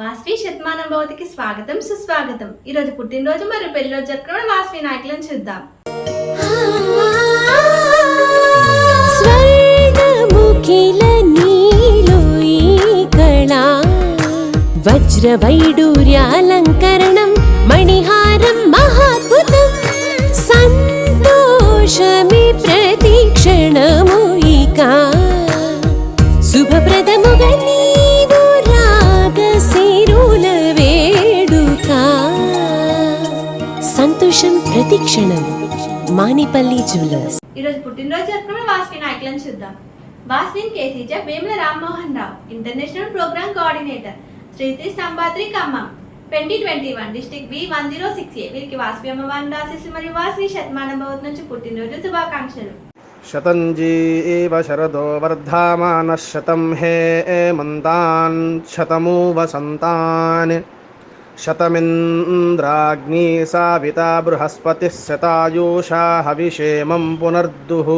వాస్వి శతమానం భవతికి స్వాగతం సుస్వాగతం. ఈరోజు పుట్టినరోజు మరియు పెళ్లిరోజు జరుపుకున్న వాస్వి నాయకులను చూద్దాం. వజ్ర వైడూర్యాలంకరణం మణిహారం మహాద్భుతం సంతోషమి ప్రతిక్షణము ఇక శుభప్రదముగా నీవు రాగశిరుల వేడుక సంతోషం ప్రతిక్షణం. మానిపల్లి జ్యువెలర్స్. ఈరోజు పుట్టినరోజు జరుపుకున్న వాస్వి నాయకులను చూద్దాం. వాస్విన్ కేసీజ Vemula Rammohan Rao, international programme coordinator, Shri Shri Sambadri Khammam 2021 district B106A. వీరికి వాస్వి అమ్మవారి ఆశీస్సులు మరియు వాస్వి శతమానం భవతి నుంచి పుట్టినరోజు శుభాకాంక్షలు. శతంజీవ శరదో వర్ధమానః శతం హేమంతాన్ శతమూ వసంతాన్ శతమింద్రాగ్నీ సావితా బృహస్పతిః శతాయూషా హవిషేమం పునర్దుః.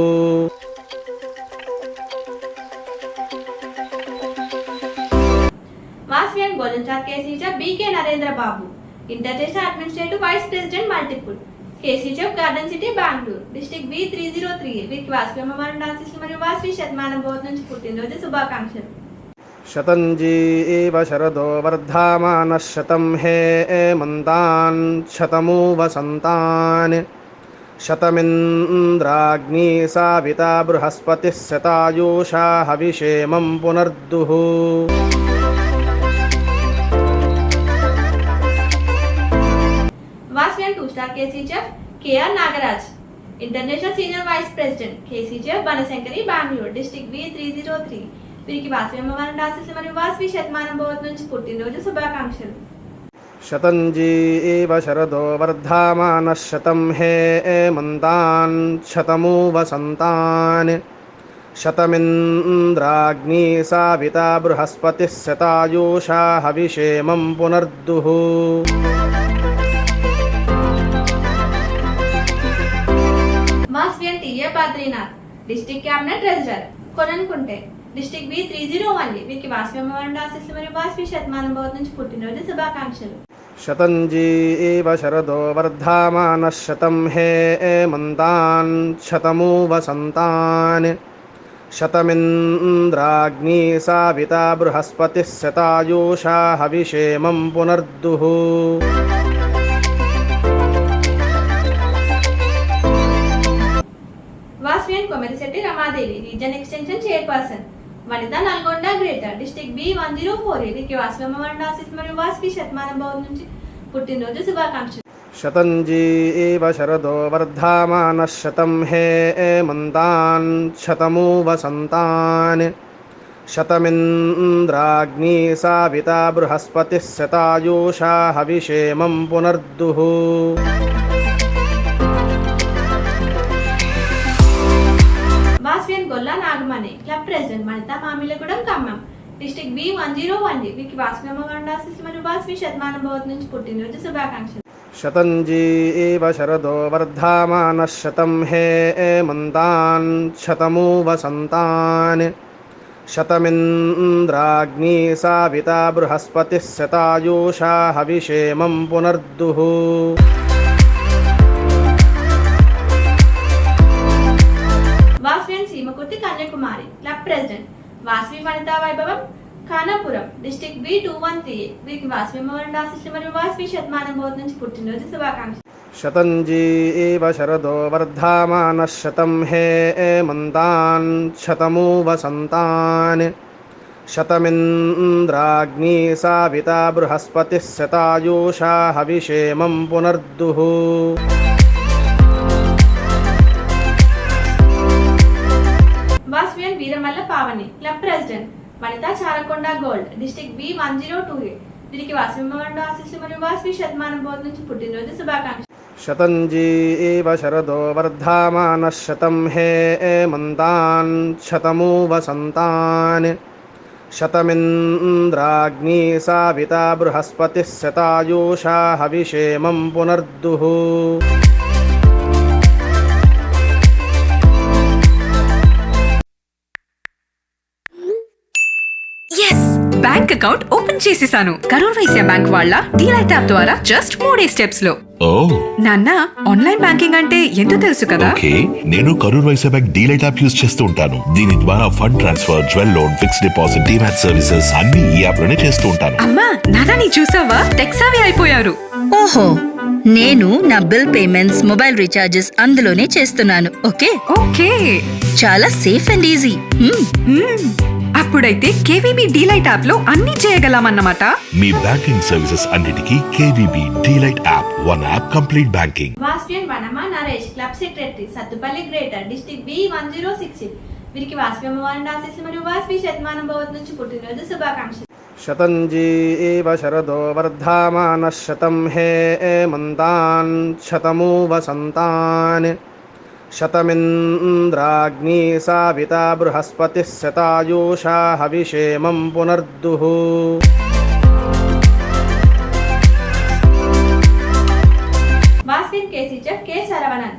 వాస్వి అండ్ గోల్డెన్ స్టార్ కేసీజ BK Narendra Babu, international administrative vice president multiple, కేసీజ garden city Bengaluru district B303. వీరికి వాస్వి అమ్మవారి ఆశీస్సులు మరియు వాస్వి శతమానం భవతి నుంచి పుట్టినరోజు శుభాకాంక్షలు. శతంజీవ శరదో వర్ధమానః శతం హేమంతాన్ శతమూ వసంతాన్ శతమింద్రాగ్నీ సావితా బృహస్పతిః శతాయూషా హవిషేమం పునర్దుః. వాస్వి అండ్ 2-స్టార్ కేసీజ KR Nagaraj, international senior vice president, కేసీజ బనశంకరి బెంగళూరు డిస్ట్రిక్ట్ B303. వీరికి వాస్వి అమ్మవారి ఆశీస్సులు మరియు వాస్వి శతమానం భవతి నుంచి పుట్టినరోజు శుభాకాంక్షలు. శతంజీవ శరదో వర్ధమానః శతం హేమంతాన్ శతమూ వసంతాన్ శతమింద్రాగ్నీ సావితా బృహస్పతిః శతాయూషా హవిషేమం పునర్దుః. Vasavi and TA Badrinath, district cabinet treasurer, కొననుకుంటే డిస్ట్రిక్ట్ B301. వీరికి వాస్వి అమ్మవారి ఆశీస్సులు మరియు వాస్వి శతమానం భవతి నుంచి పుట్టినరోజు శుభాకాంక్షలు. శతంజీవ శరదో వర్ధమానః శతం హేమంతాన్ శతమూ వసంతాన్ శతమింద్రాగ్నీ సావితా బృహస్పతిః శతాయూషా హవిషేమం పునర్దుః. Vasavi and Komerisetti Ramadevi, region extension chairperson, Vanitha, Nalgonda greater district B104. వీరికి వాస్వి అమ్మవారి ఆశీస్సులు మరియు వాస్వి శతమానం భవతి నుంచి పుట్టినరోజు శుభాకాంక్షలు. శతంజీవ శరదో వర్ధమానః శతం హేమంతాన్ శతమూ వసంతాన్ శతమింద్రాగ్నీ సావితా బృహస్పతిః శతాయూషా హవిషేమం పునర్దుః. Vasavi and Golla Nagamani, club president, Vanitha, Mamilagudem Khammam district B101. వీరికి వాస్వి అమ్మవారి ఆశీస్సులు మరియు వాస్వి శతమానం భవతి నుంచి పుట్టినరోజు శుభాకాంక్షలు. శతంజీవ శరదో వర్ధమానః శతం హేమంతాన్ శతమూ వసంతాన్ శతమింద్రాగ్నీ సావితా బృహస్పతిః శతాయూషా హవిషేమం పునర్దుః. Vasavi and Seemakurthi Kanyakumari, club president, Vasavi Vanitha Vaibhavam Khanapuram district B213. వీరికి వాస్వి అమ్మవారి ఆశీస్సులు మరియు వాస్వి శతమానం భవతి నుంచి పుట్టినరోజు శుభాకాంక్షలు. శతంజీవ శరదో వర్ధమానః శతం హేమంతాన్ శతమూ వసంతాన్ శతమింద్రాగ్నీ సావితా బృహస్పతిః శతాయూషా హవిషేమం పునర్దుః. Vasavi and Veeramalla Pavani, club president, Vanitha, Charakonda gold district B102. వీరికి వాస్వి అమ్మవారి ఆశీస్సులు మరియు వాస్వి శతమానం భవతి నుంచి పుట్టినరోజు శుభాకాంక్షలు. శతంజీవ శరదో వర్ధమానః శతం హేమంతాన్ శతమూ వసంతాన్ శతమింద్రాగ్నీ సావితా బృహస్పతిః శతాయూషా హవిషేమం పునర్దుః. Yes! బ్యాంక్ అకౌంట్ ఓపెన్ చేసేసాను. కరూర్ వైశ్య బ్యాంక్ వాళ్ళ డీలైట్ యాప్ ద్వారా జస్ట్ 3 స్టెప్స్ లో. ఓ నాన్న, ఆన్లైన్ బ్యాంకింగ్ అంటే ఎంతో తెలుసు కదా. ఓకే, నేను Karur Vysya bank DLite app use చేస్తూ ఉంటాను. దీని ద్వారా fund transfer, jewel loan, fixed deposit, demat services అన్ని ఈ యాప్ లోనే చేస్తూ ఉంటాను. అమ్మా నాన్న, నీ చూసావా, టెక్సావి అయిపోయారు. ఓహో, నేను నా బిల్ పేమెంట్స్, మొబైల్ రీఛార్జెస్ అందులోనే చేస్తున్నాను. ఓకే ఓకే, చాలా సేఫ్ అండ్ ఈజీ. అప్పుడైతే కేవీబీ డీలైట్ యాప్ లో అన్ని చేయగలమన్నమాట. మీ బ్యాంకింగ్ సర్వీసెస్ అన్నిటికీ KVB DLite app. One app complete banking. వాస్పియన్ Vanama Naresh, club secretary, Sathupalli greater, district B1068. వీరికి వాస్పి అమ్మవారి ఆశీస్సులు మరియు వాస్పి శతమానం భవత్ నుంచి పుట్టినరోజు శుభాకాంక్షలు. శతంజీవ శరదో వర్ధమానః శతం హేమంతాన్ శతమూ వసంతాన్ శతమింద్రాగ్ని సావితా బృహస్పతిः శతాయూషా హవిషేమం పునర్దుః. వాస్పిన్ KC chef K Saravanan,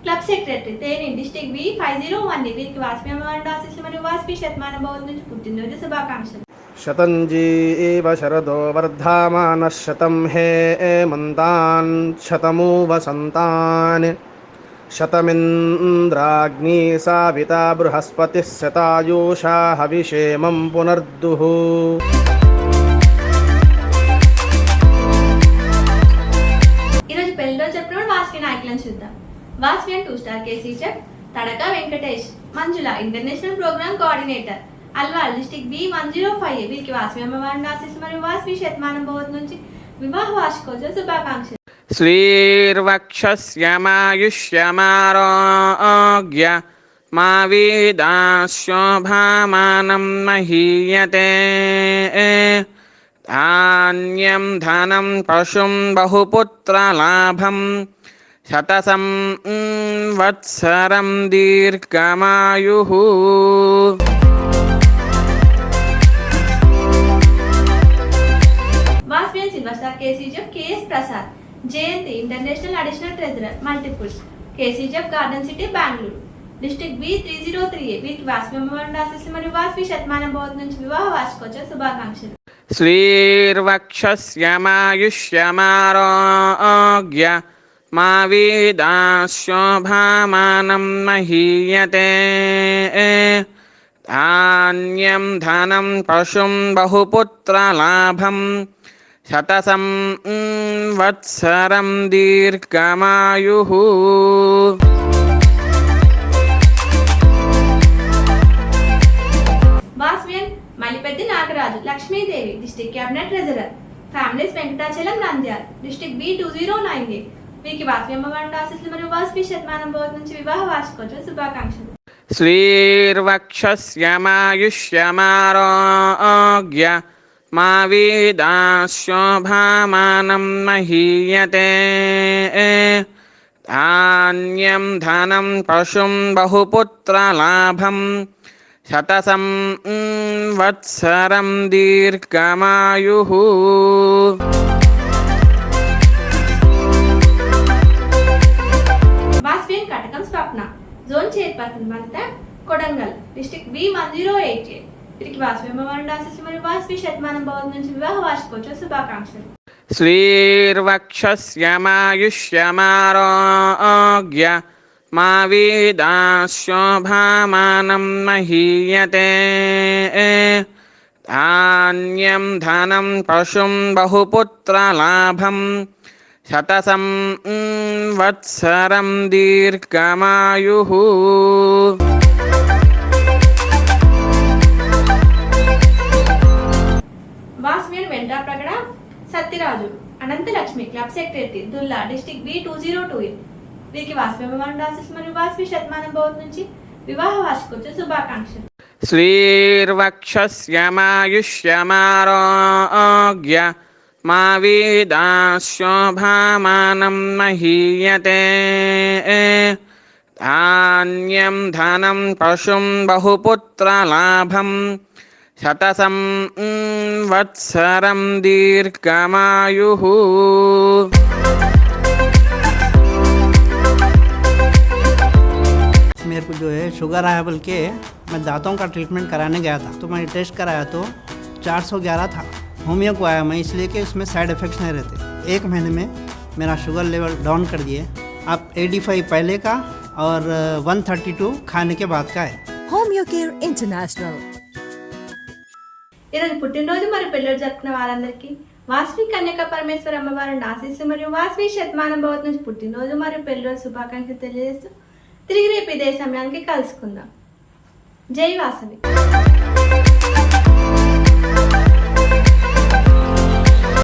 club secretary, Theni, district B501. వీరికి వాస్పి అమ్మవారి ఆశీస్సులు మరియు వాస్పి శతమానం భవత్ నుంచి పుట్టినరోజు శుభాకాంక్షలు. శతంజీవ శరదో వర్ధమానః శతం హేమంతాన్ శతమూ వసంతాన్ శతమింద్రాగ్ని సావితా బృహస్పతిः శతాయూషా హవిషేమం పునర్దుః. ఈరోజు పెళ్లిలో చెప్పిన వాస్వి నాయకులను చూద్దాం. Vasavian 2 star KC chef Thadaka Venkatesh, Manjula international programme coordinator, Alwal district B105. వీరికి వాస్వి అమ్మవారి ఆశీస్సులు మరియు వాస్వి శతమానం భవత్ నుంచి వివాహ వార్షికోత్సవ శుభాకాంక్షలు. శ్రీర్వక్షస్యమారోగ్య మా వేదాశోభామానం మహీయతే. ధాన్యం ధనం పశుం బహుపుత్రలాభం శతసం వత్సరం దీర్ఘమాయుః. Vasavian silver star KC chef KS Prasad, Jayanthi international additional treasurer, multiples, KC chef garden city Bengaluru, district B303. వీరికి వాస్వి అమ్మవారి ఆశీస్సులు మరియు వాస్వి శతమానం భవత్ నుంచి వివాహ వార్షికోత్సవ శుభాకాంక్షలు. శ్రీర్వక్షస్యమారోగ్య మా వేదాశోభామానం మహీయతే. ధాన్యం ధనం పశుం బహుపుత్రలాభం శతసం వత్సరం దీర్ఘమాయుః. Vasavian Malipeddi Nagaraju, Lakshmidevi, district cabinet treasurer, families Venkatachalam Nandyal, district B2098. వీరికి వాస్వి అమ్మవారి ఆశీస్సులు మరియు వాస్వి శతమానం భవత్ నుంచి వివాహ వార్షికోత్సవ శుభాకాంక్షలు. శ్రీర్వక్షస్యమారోగ్య మా వేదాశోభామానం మహీయతే. ధాన్యం ధనం పశుం బహుపుత్రలాభం శతసం వత్సరం దీర్ఘమాయుః. వాస్వియన్ కటకం స్వప్న, జోన్ చైర్పర్సన్, వనిత, కొడంగల్, డిస్ట్రిక్ట్ B1088. వీరికి వాస్వి అమ్మవారి ఆశీస్సులు మరియు వాస్వి శతమానం భవత్ నుంచి వివాహ వార్షికోత్సవ శుభాకాంక్షలు. శ్రీర్వక్షస్యమారోగ్య మా వేదాశోభామానం మహీయతే. ధాన్యం ధనం పశుం బహుపుత్రలాభం శతసం వత్సరం దీర్ఘమాయుః. Vasavian Ventra Pragada Satyaraju, Anantalakshmi, club secretary, Dulla, district B202. వీరికి వాస్వి అమ్మవారి ఆశీస్సులు మరియు వాస్వి శతమానం భవత్ నుంచి వివాహ వార్షికోత్సవ శుభాకాంక్షలు. శ్రీర్వక్షస్యమారోగ్య మా వేదాశోభామానం మహీయతే. ధాన్యం ధనం పశుం బహుపుత్రలాభం శతసం వత్సరం దీర్ఘమాయుః. मेरे को जो है शुगर आया बोल के मैं दांतों का ट्रीटमेंट कराने गया था, तो मैंने टेस्ट कराया तो 411 था। होमियो को आया मैं इसलिए कि उसमें साइड इफ़ेक्ट्स नहीं रहते। 1 महीने में मेरा शुगर लेवल डाउन कर दिए। अब 85 पहले का और 132 खाने के बाद का है। Homeo care international. ఈరోజు పుట్టినరోజు మరియు పెళ్ళిళ్ళు జరుపుకున్న వారందరికీ వాసవి కన్యక పరమేశ్వర అమ్మవారి ఆశీస్సు మరియు వాసవి శతమానం భవత్ నుంచి పుట్టినరోజు మరియు పెళ్ళిరోజు శుభాకాంక్షలు తెలియజేస్తూ తిరిగి రేపు ఇదే సమయానికి కలుసుకుందాం. జై వాసవి.